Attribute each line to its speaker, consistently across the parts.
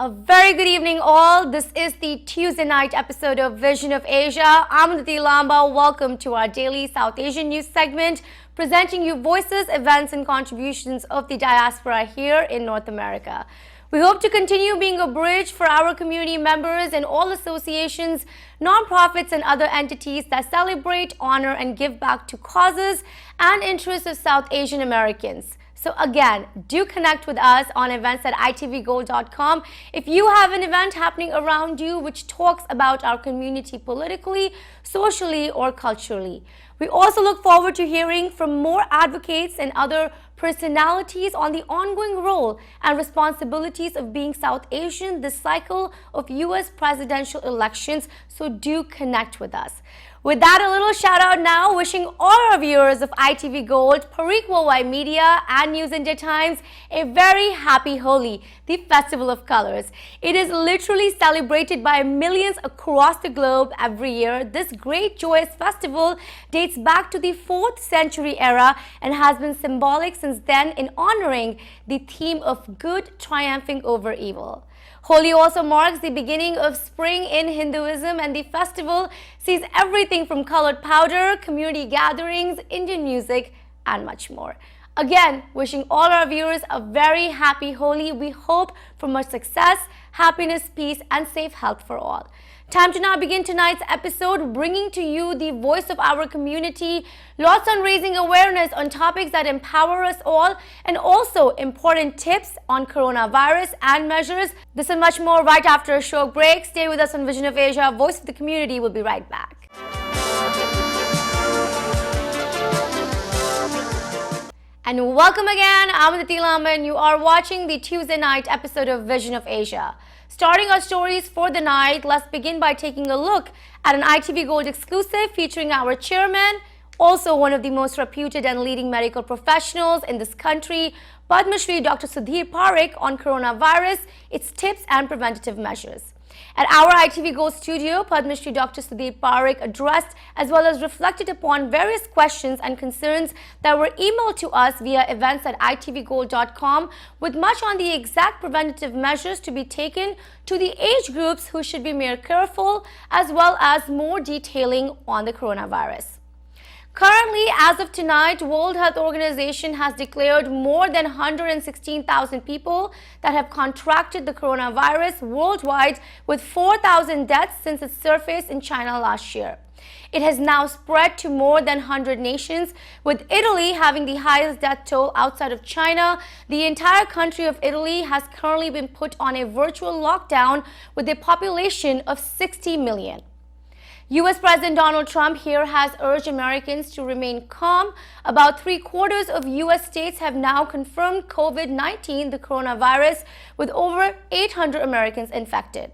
Speaker 1: A very good evening all. This is the Tuesday night episode of Vision of Asia. I'm Aditi Lamba. Welcome to our daily South Asian news segment, presenting you voices, events and contributions of the diaspora here in North America. We hope to continue being a bridge for our community members and all associations, nonprofits and other entities that celebrate, honor and give back to causes and interests of South Asian Americans. So again, do connect with us on events at itvgold.com. If you have an event happening around you which talks about our community politically, socially or culturally. We also look forward to hearing from more advocates and other personalities on the ongoing role and responsibilities of being South Asian this cycle of U.S. presidential elections, so do connect with us. With that, a little shout out now, wishing all our viewers of ITV Gold, Parikh Worldwide Media and News India Times a very happy Holi, the festival of colors. It is literally celebrated by millions across the globe every year. This great joyous festival dates back to the 4th century era and has been symbolic since then in honoring the theme of good triumphing over evil. Holi also marks the beginning of spring in Hinduism, and the festival sees everything from colored powder, community gatherings, Indian music and much more. Again, wishing all our viewers a very happy Holi. We hope for much success, happiness, peace and safe health for all. Time to now begin tonight's episode, bringing to you the voice of our community, lots on raising awareness on topics that empower us all, and also important tips on coronavirus and measures. This and much more right after a short break. Stay with us on Vision of Asia, Voice of the Community. We'll be right back. And welcome again. I'm Aditi Lamba and you are watching the Tuesday night episode of Vision of Asia. Starting our stories for the night, let's begin by taking a look at an ITV Gold exclusive featuring our chairman, also one of the most reputed and leading medical professionals in this country, Padma Shri Dr. Sudhir Parikh, on coronavirus, its tips and preventative measures. At our ITV Gold studio, Padma Shri Dr. Sudhir Parikh addressed as well as reflected upon various questions and concerns that were emailed to us via events at itvgold.com, with much on the exact preventative measures to be taken to the age groups who should be more careful, as well as more detailing on the coronavirus. Currently, as of tonight, World Health Organization has declared more than 116,000 people that have contracted the coronavirus worldwide, with 4,000 deaths since its surface in China last year. It has now spread to more than 100 nations, with Italy having the highest death toll outside of China. The entire country of Italy has currently been put on a virtual lockdown with a population of 60 million. U.S. President Donald Trump here has urged Americans to remain calm. About 3/4 of U.S. states have now confirmed COVID-19, the coronavirus, with over 800 Americans infected.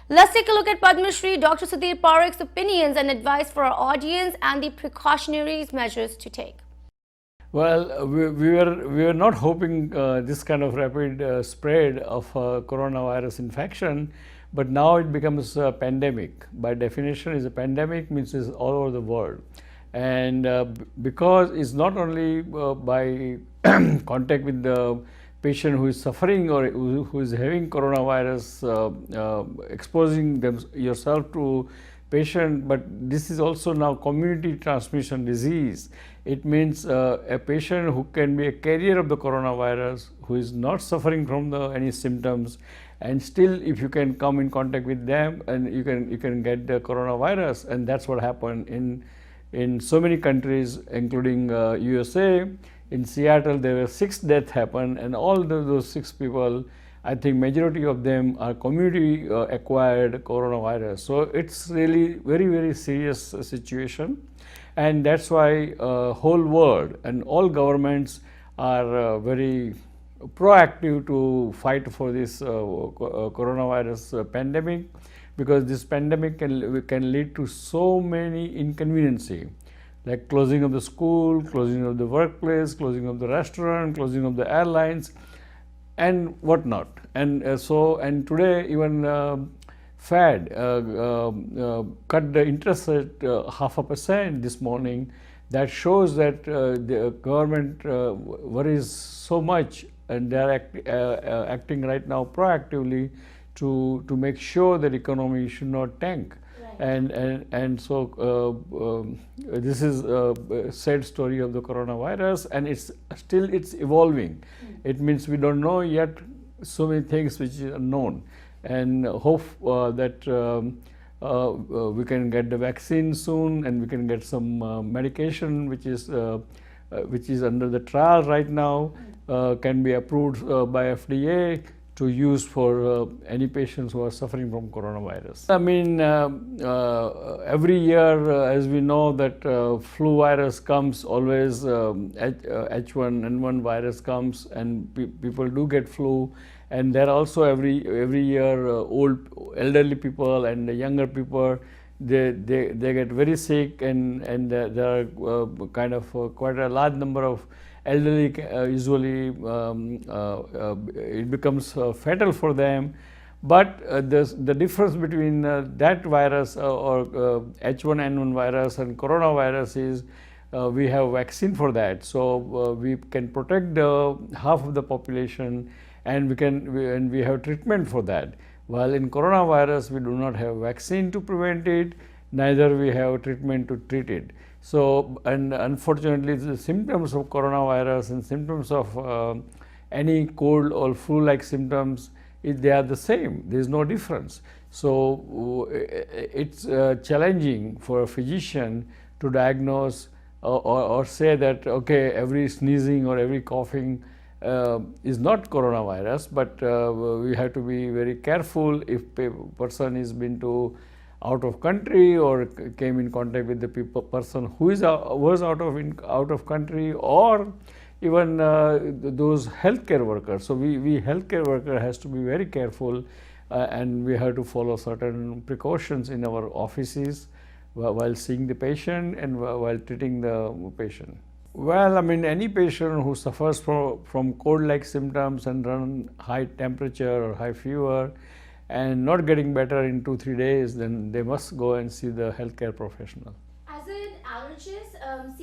Speaker 1: Let's take a look at Padma Shri Dr. Sudhir Parikh's opinions and advice for our audience and the precautionary measures to take.
Speaker 2: Well, we were not hoping this kind of rapid spread of coronavirus infection, but now it becomes a pandemic. By definition, is a pandemic means it's all over the world, and because it's not only by contact with the patient who is suffering or who is having coronavirus, exposing yourself to patient, but this is also now community transmission disease. It means a patient who can be a carrier of the coronavirus, who is not suffering from any symptoms, and still if you can come in contact with them, and you can get the coronavirus. And that's what happened in so many countries, including USA. In Seattle, there were 6 deaths happened, and all those 6 people, I think majority of them are community acquired coronavirus. So it's really very, very serious situation, and that's why whole world and all governments are very proactive to fight for this coronavirus pandemic, because this pandemic can lead to so many inconveniences, like closing of the school, closing of the workplace, closing of the restaurant, closing of the airlines, and whatnot. And today even Fed cut the interest rate 0.5% this morning. That shows that the government worries so much and they are acting right now proactively to make sure that economy should not tank. And so this is a sad story of the coronavirus, and it's evolving. It means we don't know yet so many things which are known, and hope that we can get the vaccine soon, and we can get some medication which is under the trial right now, can be approved by FDA to use for any patients who are suffering from coronavirus. I mean, every year, as we know that flu virus comes, always H1N1 virus comes, and people do get flu. And there also every year, elderly people and the younger people, they get very sick, and there are kind of quite a large number of elderly, usually it becomes fatal for them. But the difference between that virus or H1N1 virus and coronavirus is we have vaccine for that, so we can protect half of the population, and we have treatment for that. While in coronavirus we do not have vaccine to prevent it, neither we have treatment to treat it. So, and unfortunately, the symptoms of coronavirus and symptoms of any cold or flu-like symptoms, they are the same. There is no difference. So, it's challenging for a physician to diagnose or say that, okay, every sneezing or every coughing is not coronavirus, but we have to be very careful if a person is been to out of country or came in contact with the person who was out of country, or even those healthcare workers. So we healthcare worker has to be very careful, and we have to follow certain precautions in our offices while seeing the patient and while treating the patient. Well, I mean, any patient who suffers from cold-like symptoms and run high temperature or high fever and not getting better in 2-3 days, then they must go and see the healthcare professional.
Speaker 1: As an allergist,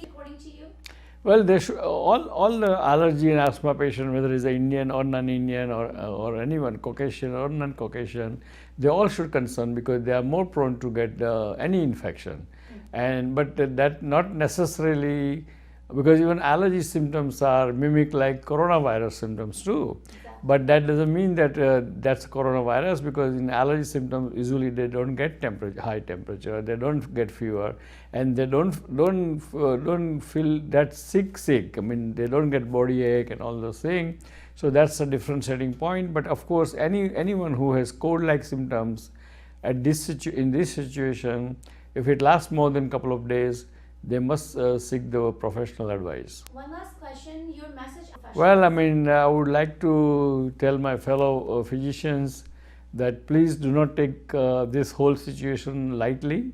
Speaker 1: according to you?
Speaker 2: Well, they should, all the allergy and asthma patient, whether it's Indian or non-Indian or anyone, Caucasian or non-Caucasian, they all should concern, because they are more prone to get any infection. But that not necessarily, because even allergy symptoms are mimic like coronavirus symptoms too. But that doesn't mean that that's coronavirus, because in allergy symptoms usually they don't get high temperature, they don't get fever, and they don't feel that sick. I mean, they don't get body ache and all those things. So that's a differentiating point. But of course, anyone who has cold-like symptoms in this situation, if it lasts more than a couple of days, they must seek the professional advice.
Speaker 1: One last question, your message.
Speaker 2: Well, I mean, I would like to tell my fellow physicians that please do not take this whole situation lightly,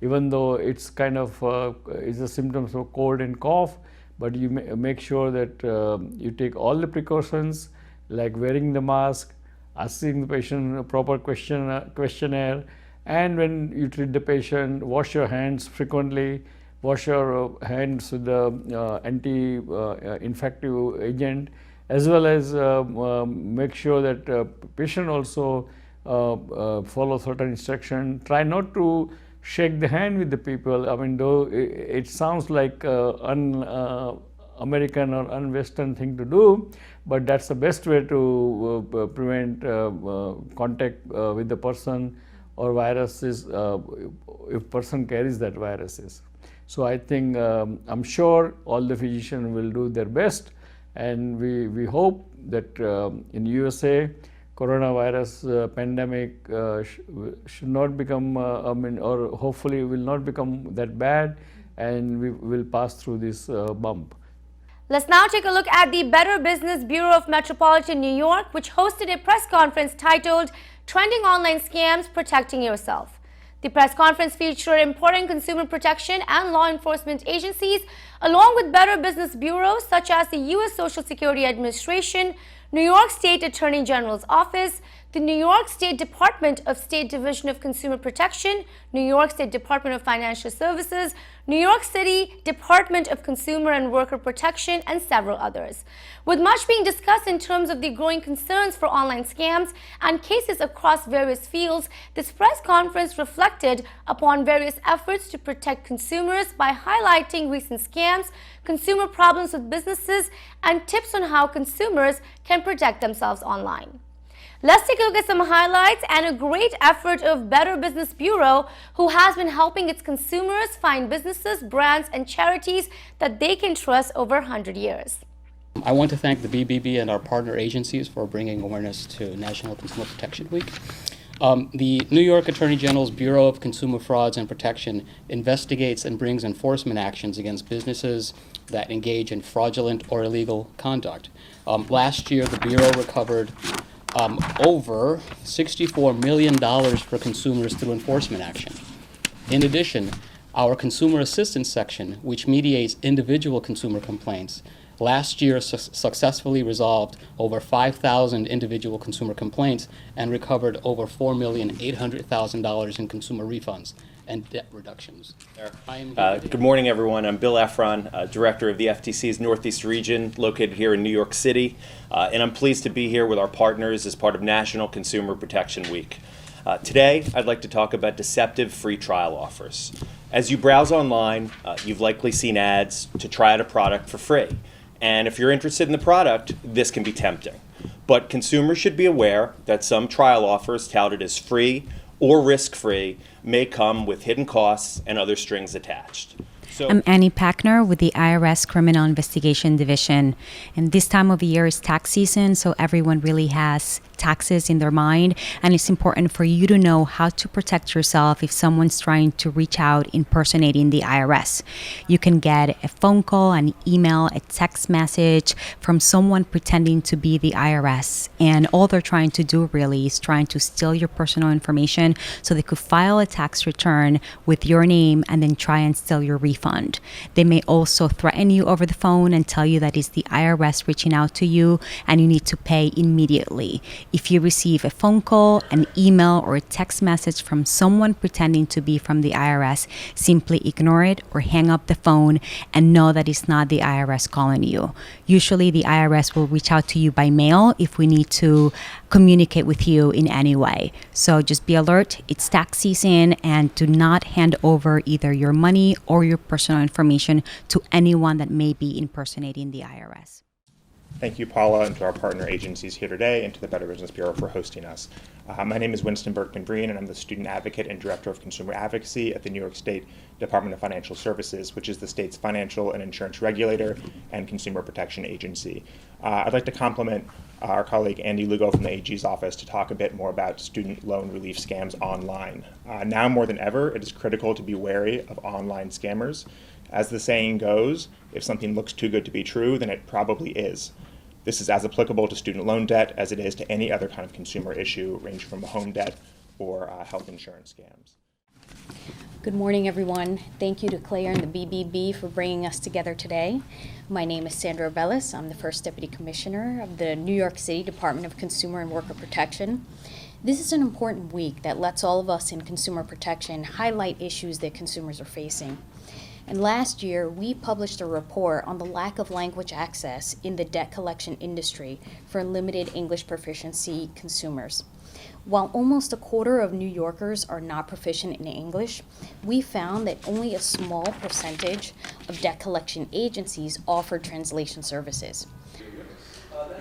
Speaker 2: even though it's kind of is a symptoms of cold and cough. But you make sure that you take all the precautions, like wearing the mask, asking the patient a proper questionnaire, and when you treat the patient, wash your hands frequently. Wash your hands with the anti-infective agent, as well as make sure that patient also follow certain instruction. Try not to shake the hand with the people. I mean, though it sounds like un-American or un-Western thing to do, but that's the best way to prevent contact with the person or viruses if person carries that viruses. So I think, I'm sure all the physicians will do their best, and we hope that in USA, coronavirus pandemic should not become, or hopefully will not become that bad, and we will pass through this bump.
Speaker 1: Let's now take a look at the Better Business Bureau of Metropolitan New York, which hosted a press conference titled Trending Online Scams, Protecting Yourself. The press conference featured important consumer protection and law enforcement agencies, along with Better Business bureaus such as the U.S. Social Security Administration, New York State Attorney General's Office, the New York State Department of State Division of Consumer Protection, New York State Department of Financial Services, New York City Department of Consumer and Worker Protection, and several others. With much being discussed in terms of the growing concerns for online scams and cases across various fields, this press conference reflected upon various efforts to protect consumers by highlighting recent scams, consumer problems with businesses, and tips on how consumers can protect themselves online. Let's take a look at some highlights and a great effort of Better Business Bureau, who has been helping its consumers find businesses, brands, and charities that they can trust over 100 years.
Speaker 3: I want to thank the BBB and our partner agencies for bringing awareness to National Consumer Protection Week. The New York Attorney General's Bureau of Consumer Frauds and Protection investigates and brings enforcement actions against businesses that engage in fraudulent or illegal conduct. Last year, the Bureau recovered over $64 million for consumers through enforcement action. In addition, our Consumer Assistance Section, which mediates individual consumer complaints, last year successfully resolved over 5,000 individual consumer complaints and recovered over $4,800,000 in consumer refunds and debt reductions.
Speaker 4: Good morning, everyone. I'm Bill Efron, Director of the FTC's Northeast Region, located here in New York City, and I'm pleased to be here with our partners as part of National Consumer Protection Week. Today, I'd like to talk about deceptive free trial offers. As you browse online, you've likely seen ads to try out a product for free. And if you're interested in the product, this can be tempting. But consumers should be aware that some trial offers touted as free or risk-free may come with hidden costs and other strings attached.
Speaker 5: I'm Annie Packner with the IRS Criminal Investigation Division. And this time of year is tax season, so everyone really has taxes in their mind. And it's important for you to know how to protect yourself if someone's trying to reach out impersonating the IRS. You can get a phone call, an email, a text message from someone pretending to be the IRS. And all they're trying to do really is trying to steal your personal information so they could file a tax return with your name and then try and steal your refund. They may also threaten you over the phone and tell you that it's the IRS reaching out to you and you need to pay immediately. If you receive a phone call, an email, or a text message from someone pretending to be from the IRS, simply ignore it or hang up the phone and know that it's not the IRS calling you. Usually the IRS will reach out to you by mail if we need to communicate with you in any way. So just be alert, it's tax season, and do not hand over either your money or your personal information to anyone that may be impersonating the IRS.
Speaker 6: Thank you, Paula, and to our partner agencies here today, and to the Better Business Bureau for hosting us. My name is Winston Berkman-Breen, and I'm the Student Advocate and Director of Consumer Advocacy at the New York State Department of Financial Services, which is the state's financial and insurance regulator and consumer protection agency. I'd like to compliment our colleague Andy Lugo from the AG's office to talk a bit more about student loan relief scams online. Now more than ever, it is critical to be wary of online scammers. As the saying goes, if something looks too good to be true, then it probably is. This is as applicable to student loan debt as it is to any other kind of consumer issue, ranging from home debt or health insurance scams.
Speaker 7: Good morning, everyone. Thank you to Claire and the BBB for bringing us together today. My name is Sandra Bellis. I'm the First Deputy Commissioner of the New York City Department of Consumer and Worker Protection. This is an important week that lets all of us in consumer protection highlight issues that consumers are facing. And last year, we published a report on the lack of language access in the debt collection industry for limited English proficiency consumers. While almost a quarter of New Yorkers are not proficient in English, we found that only a small percentage of debt collection agencies offer translation services.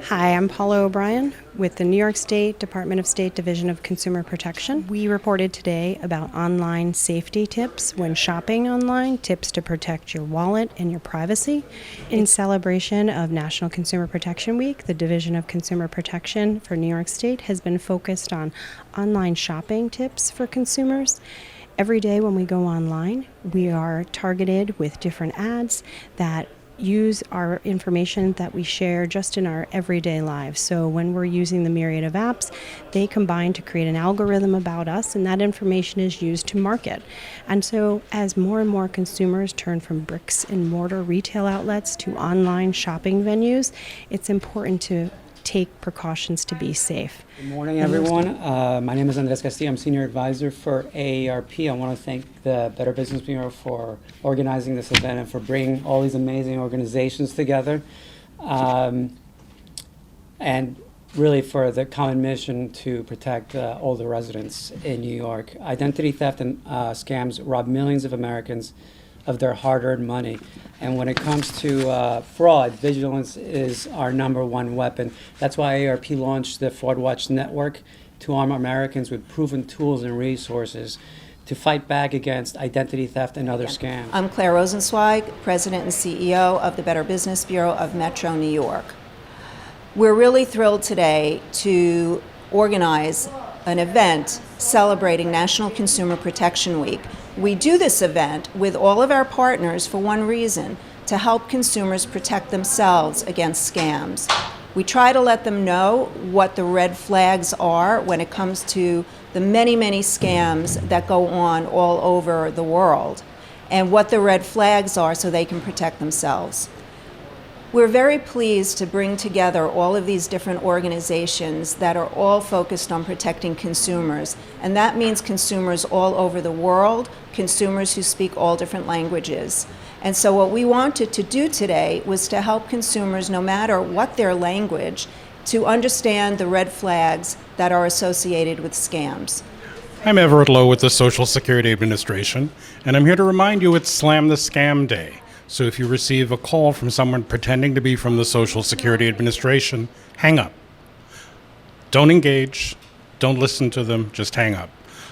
Speaker 8: Hi, I'm Paula O'Brien with the New York State Department of State Division of Consumer Protection. We reported today about online safety tips when shopping online, tips to protect your wallet and your privacy. In celebration of National Consumer Protection Week, the Division of Consumer Protection for New York State has been focused on online shopping tips for consumers. Every day when we go online, we are targeted with different ads that use our information that we share just in our everyday lives. So when we're using the myriad of apps, they combine to create an algorithm about us, and that information is used to market. And so as more and more consumers turn from bricks and mortar retail outlets to online shopping venues, it's important to take precautions to be safe.
Speaker 9: Good morning, everyone. My name is Andres Castillo. I'm Senior Advisor for AARP. I want to thank the Better Business Bureau for organizing this event and for bringing all these amazing organizations together. And really for the common mission to protect all the residents in New York. Identity theft and scams rob millions of Americans of their hard-earned money. And when it comes to fraud, vigilance is our number one weapon. That's why AARP launched the Fraud Watch Network to arm Americans with proven tools and resources to fight back against identity theft and other scams.
Speaker 10: I'm Claire Rosenzweig, President and CEO of the Better Business Bureau of Metro New York. We're really thrilled today to organize an event celebrating National Consumer Protection Week. We do this event with all of our partners for one reason, to help consumers protect themselves against scams. We try to let them know what the red flags are when it comes to the many, many scams that go on all over the world, and what the red flags are so they can protect themselves. We're very pleased to bring together all of these different organizations that are all focused on protecting consumers, and that means consumers all over the world, consumers who speak all different languages. And so what we wanted to do today was to help consumers, no matter what their language, to understand the red flags that are associated with scams.
Speaker 11: I'm Everett Lowe with the Social Security Administration, and I'm here to remind you it's Slam the Scam Day. So if you receive a call from someone pretending to be from the Social Security Administration, hang up. Don't engage. Don't listen to them. Just hang up.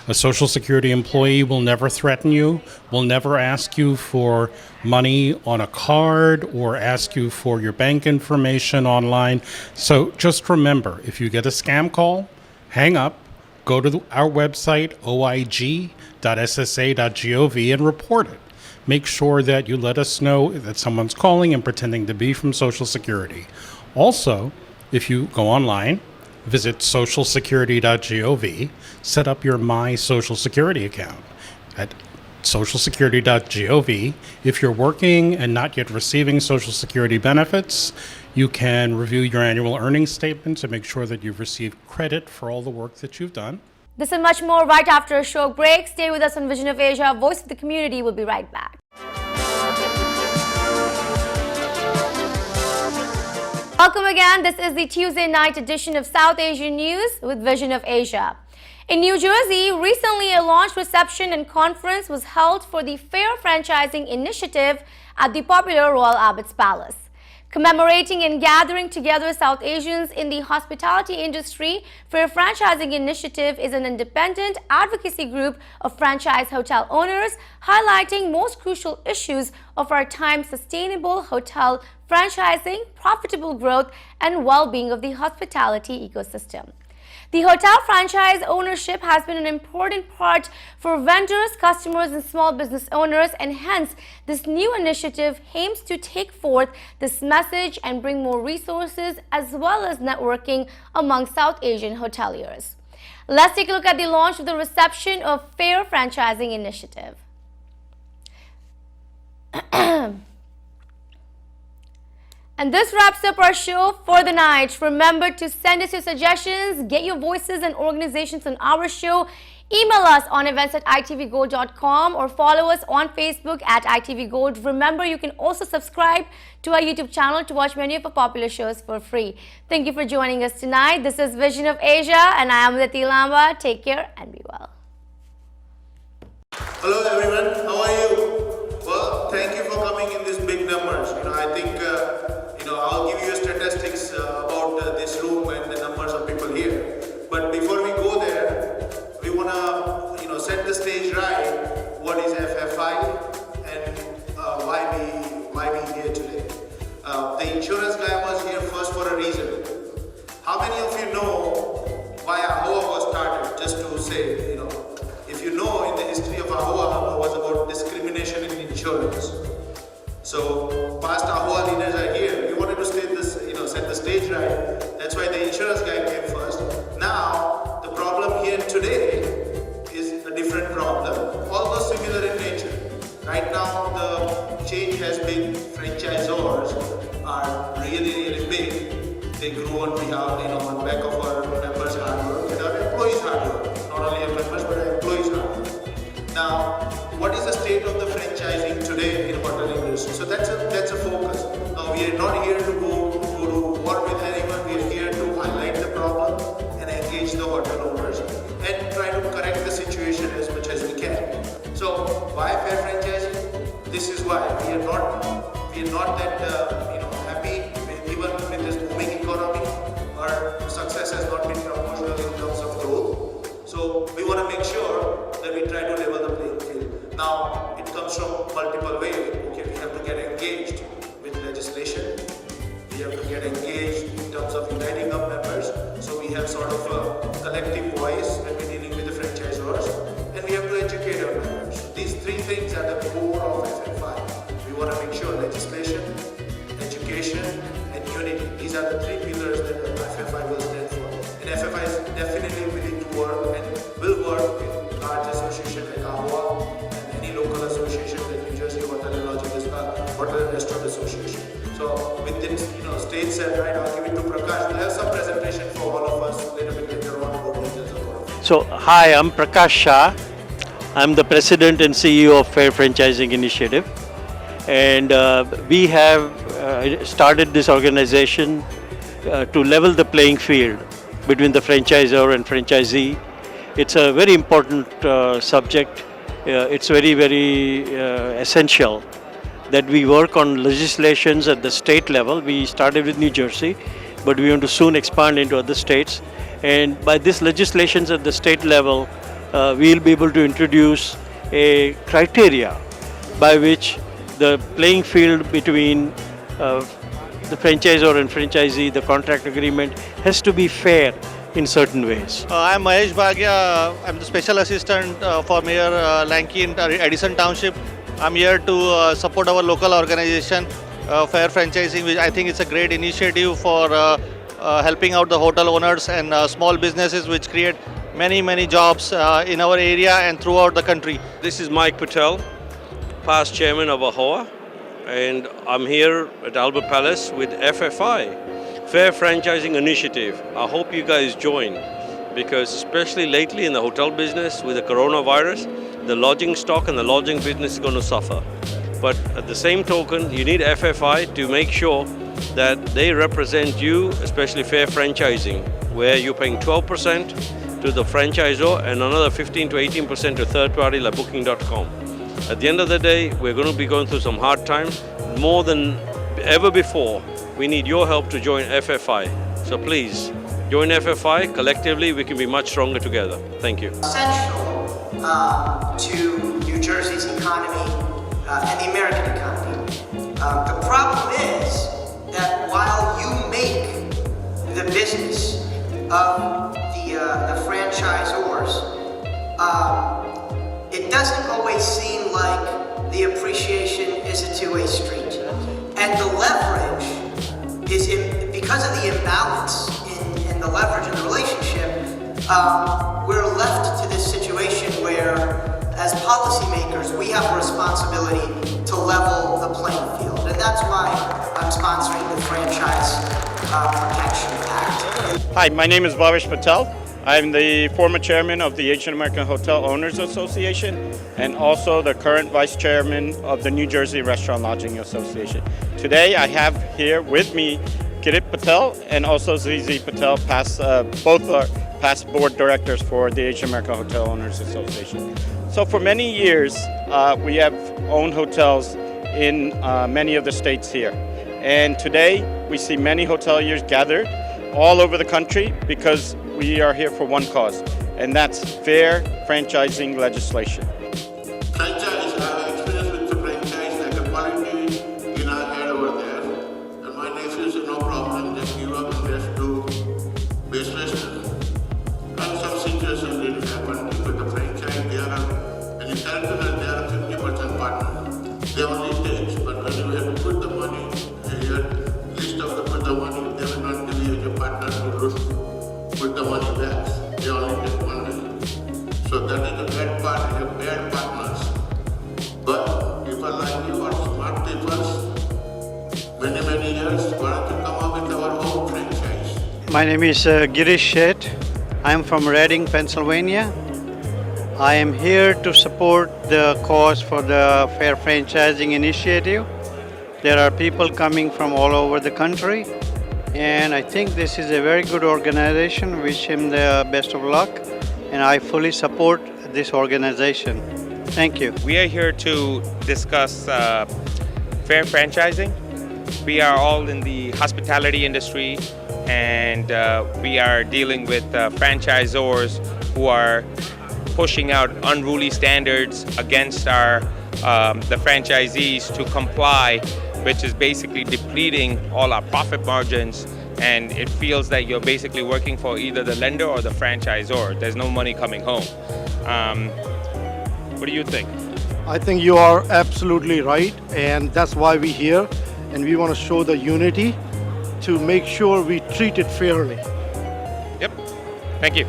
Speaker 11: A Social Security employee will never threaten you, will never ask you for money on a card or ask you for your bank information online. So just remember, if you get a scam call, hang up, go to our website, oig.ssa.gov, and report it. Make sure that you let us know that someone's calling and pretending to be from Social Security. Also, if you go online, visit socialsecurity.gov, set up your My Social Security account at socialsecurity.gov. If you're working and not yet receiving Social Security benefits, you can review your annual earnings statement to make sure that you've received credit for all the work that you've done.
Speaker 1: This and much more right after a short break. Stay with us on Vision of Asia. Voice of the Community will be right back. Welcome again. This is the Tuesday night edition of South Asian News with Vision of Asia. In New Jersey, recently a launch reception and conference was held for the Fair Franchising Initiative at the popular Royal Albert's Palace. Commemorating and gathering together South Asians in the hospitality industry, Fair Franchising Initiative is an independent advocacy group of franchise hotel owners highlighting most crucial issues of our time: sustainable hotel franchising, profitable growth, and well-being of the hospitality ecosystem. The hotel franchise ownership has been an important part for vendors, customers, and small business owners, and hence this new initiative aims to take forth this message and bring more resources as well as networking among South Asian hoteliers. Let's take a look at the launch of the reception of Fair Franchising Initiative. And this wraps up our show for the night. Remember to send us your suggestions, get your voices and organizations on our show. Email us on events@itvgold.com or follow us on Facebook at itvgold. Remember, you can also subscribe to our YouTube channel to watch many of our popular shows for free. Thank you for joining us tonight. This is Vision of Asia, and I am Aditi Lamba. Take care and be well.
Speaker 12: Hello everyone, how are you? Well, thank you for coming in these big numbers. I think I'll give you statistics about this room and the numbers of people here. But before we go there, we want to set the stage right. What is FFI and why we here today? The insurance guy was here first for a reason. How many of you know why AHOA was started? Just to say, if you know, in the history of AHOA was about discrimination in insurance. So past AHOA leaders are here. We wanted to set the stage right. That's why the insurance guy came first. Now the problem here today is a different problem, although similar in nature. Right now the change has been franchisors are really big. they grew on behalf, on back of our members' hard work and our employees' hard work. Not only our members, but our employees' hard work. Now, what is the state of the franchising today in hotel industry? So that's a focus. Now, we are not here to go to war with anyone. We are here to highlight the problem and engage the hotel owners and try to correct the situation as much as we can. So, why fair franchising? This is why we are not that happy even with this booming economy. Our success has not been proportional in terms of growth. So we want to make sure that we try to level the playing field. Now it comes from multiple ways. Okay, we have to get engaged with legislation. We have to get engaged in terms of uniting up members. So we have sort of a collective voice when we're dealing with the franchisors, and we have to educate our members. These three things are the core of FFI. We want to make sure legislation, education, and unity. These are the three pillars that FFI will stand for. And FFI is definitely willing to work and will work with large associations like AHWA and any local association like New Jersey Hotel and Restaurant Association. So with this, stage set, right, I'll give it to Prakash. We'll have some presentation for all of us a little bit later on about details about it.
Speaker 13: So, hi, I'm Prakash Shah. I'm the President and CEO of Fair Franchising Initiative. And we have started this organization to level the playing field between the franchisor and franchisee. It's a very important subject. It's very, very essential that we work on legislations at the state level. We started with New Jersey, but we want to soon expand into other states. And by this legislations at the state level, we'll be able to introduce a criteria by which the playing field between the franchisor and franchisee, the contract agreement, has to be fair in certain ways.
Speaker 14: I'm Mahesh Bhagia. I'm the Special Assistant for Mayor Lanky in Edison Township. I'm here to support our local organization, Fair Franchising, which I think it's a great initiative for helping out the hotel owners and small businesses, which create many jobs in our area and throughout the country.
Speaker 15: This is Mike Patel, past chairman of AHWA, and I'm here at Albert Palace with FFI, Fair Franchising Initiative. I hope you guys join, because especially lately in the hotel business with the coronavirus, the lodging stock and the lodging business is going to suffer. But at the same token, you need FFI to make sure that they represent you, especially fair franchising, where you're paying 12% to the franchisor and another 15 to 18% to third party like Booking.com. At the end of the day, we're going to be going through some hard times. More than ever before, we need your help to join FFI. So please, join FFI. Collectively, we can be much stronger together. Thank you.
Speaker 16: Essential to New Jersey's economy and the American economy. The problem is that while you make the business of the franchisors, it doesn't always seem like the appreciation is a two-way street. And the leverage is because of the imbalance in the leverage in the relationship, we're left to this situation where, as policymakers, we have a responsibility to level the playing field. And that's why I'm sponsoring the Franchise Protection Act.
Speaker 17: Hi, my name is Bhavesh Patel. I'm the former chairman of the Asian American Hotel Owners Association and also the current vice chairman of the New Jersey Restaurant Lodging Association. Today I have here with me Kirit Patel and also ZZ Patel, both are past board directors for the Asian American Hotel Owners Association. So for many years, we have owned hotels in many of the states here. And today, we see many hoteliers gathered all over the country because we are here for one cause, and that's fair franchising legislation.
Speaker 12: Franchise, I have experience with the franchise, like a quality in our head over there. And my nephews have no problem, just give up and just do business. And some situations didn't happen with the franchise. They are, and you tell them that they are 50% partner. They only take, but when you have to put the money, your list of the money, they will not give you a partner to put the money back. They only take 1 million. So that is the bad part. The bad
Speaker 18: My name is Girish Sheth. I'm from Reading, Pennsylvania. I am here to support the cause for the Fair Franchising Initiative. There are people coming from all over the country, and I think this is a very good organization. Wish him the best of luck, and I fully support this organization. Thank you.
Speaker 19: We are here to discuss fair franchising. We are all in the hospitality industry, and we are dealing with franchisors who are pushing out unruly standards against the franchisees to comply, which is basically depleting all our profit margins, and it feels that you're basically working for either the lender or the franchisor. There's no money coming home. What do you think?
Speaker 20: I think you are absolutely right, and that's why we're here, and we want to show the unity to make sure we treat it fairly.
Speaker 19: Yep. Thank you.